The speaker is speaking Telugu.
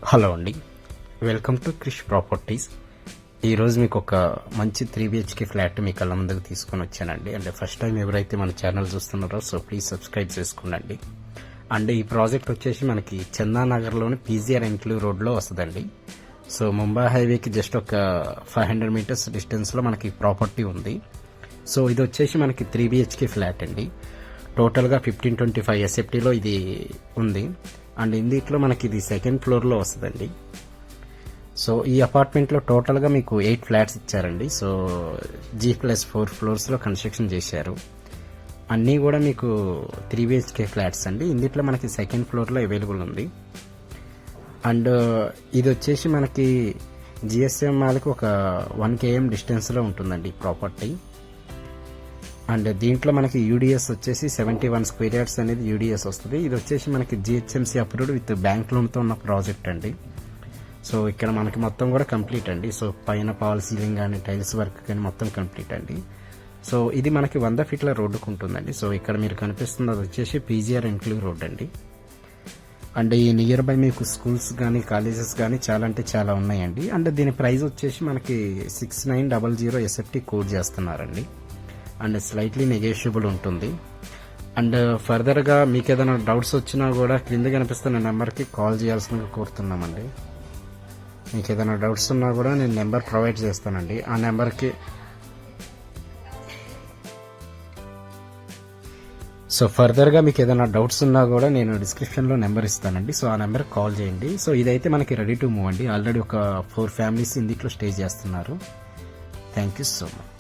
హలో అండి, వెల్కమ్ టు క్రిష్ ప్రాపర్టీస్. ఈరోజు మీకు ఒక మంచి 3BHK ఫ్లాట్ మీ కళ్ళ ముందుకు తీసుకొని వచ్చానండి. అంటే ఫస్ట్ టైం ఎవరైతే మన ఛానల్ చూస్తున్నారో సో ప్లీజ్ సబ్స్క్రైబ్ చేసుకోండి. అండ్ ఈ ప్రాజెక్ట్ వచ్చేసి మనకి చందానగర్లోని పీజీఆర్ ఎన్క్లూవ్ రోడ్లో వస్తుందండి. సో ముంబై హైవేకి జస్ట్ ఒక 500 మీటర్స్ డిస్టెన్స్లో మనకి ప్రాపర్టీ ఉంది. సో ఇది వచ్చేసి మనకి 3BHK ఫ్లాట్ అండి. టోటల్గా 1525 SFTలో ఇది ఉంది. అండ్ ఇందులో మనకి ఇది సెకండ్ ఫ్లోర్లో వస్తుందండి. సో ఈ అపార్ట్మెంట్లో టోటల్గా మీకు 8 ఫ్లాట్స్ ఇచ్చారండి. సో G+4 ఫ్లోర్స్లో కన్స్ట్రక్షన్ చేశారు. అన్నీ కూడా మీకు 3BHK ఫ్లాట్స్ అండి. ఇందులో మనకి సెకండ్ ఫ్లోర్లో అవైలబుల్ ఉంది. అండ్ ఇది వచ్చేసి మనకి GSM మాల్కి ఒక 1 km డిస్టెన్స్లో ఉంటుందండి ప్రాపర్టీ. అండ్ దీంట్లో మనకి యూడిఎస్ వచ్చేసి 71 స్క్వేర్ యార్డ్స్ అనేది యూడిఎస్ వస్తుంది. ఇది వచ్చేసి మనకి GHMC అప్రూవ్డ్ విత్ బ్యాంక్ లోన్తో ఉన్న ప్రాజెక్ట్ అండి. సో ఇక్కడ మనకి మొత్తం కూడా కంప్లీట్ అండి. సో పైన పాల్ సీలింగ్ కానీ టైల్స్ వర్క్ కానీ మొత్తం కంప్లీట్ అండి. సో ఇది మనకి 100 ఫీట్ల రోడ్డుకు ఉంటుందండి. సో ఇక్కడ మీరు కనిపిస్తుంది అది వచ్చేసి పీజీఆర్ ఎన్క్లూవ్ రోడ్ అండి. అండ్ ఈ నియర్ బై మీకు స్కూల్స్ కానీ కాలేజెస్ కానీ చాలా అంటే చాలా ఉన్నాయండి. అండ్ దీని ప్రైస్ వచ్చేసి మనకి 6900 SFT కోడ్ చేస్తున్నారండి. అండ్ స్లైట్లీ నెగోషియబుల్ ఉంటుంది. అండ్ ఫర్దర్గా మీకు ఏదైనా డౌట్స్ వచ్చినా కూడా క్రింద కనిపిస్తున్న నెంబర్కి కాల్ చేయాల్సిందిగా కోరుతున్నామండి. మీకు ఏదైనా డౌట్స్ ఉన్నా కూడా నేను నెంబర్ ప్రొవైడ్ చేస్తానండి. ఆ నెంబర్కి సో ఫర్దర్గా మీకు ఏదైనా డౌట్స్ ఉన్నా కూడా నేను డిస్క్రిప్షన్లో నెంబర్ ఇస్తానండి. సో ఆ నెంబర్కి కాల్ చేయండి. సో ఇదైతే మనకి రెడీ టు మూవ్ అండి. ఆల్రెడీ ఒక 4 ఫ్యామిలీస్ ఇందులో స్టే చేస్తున్నారు. Thank you so much.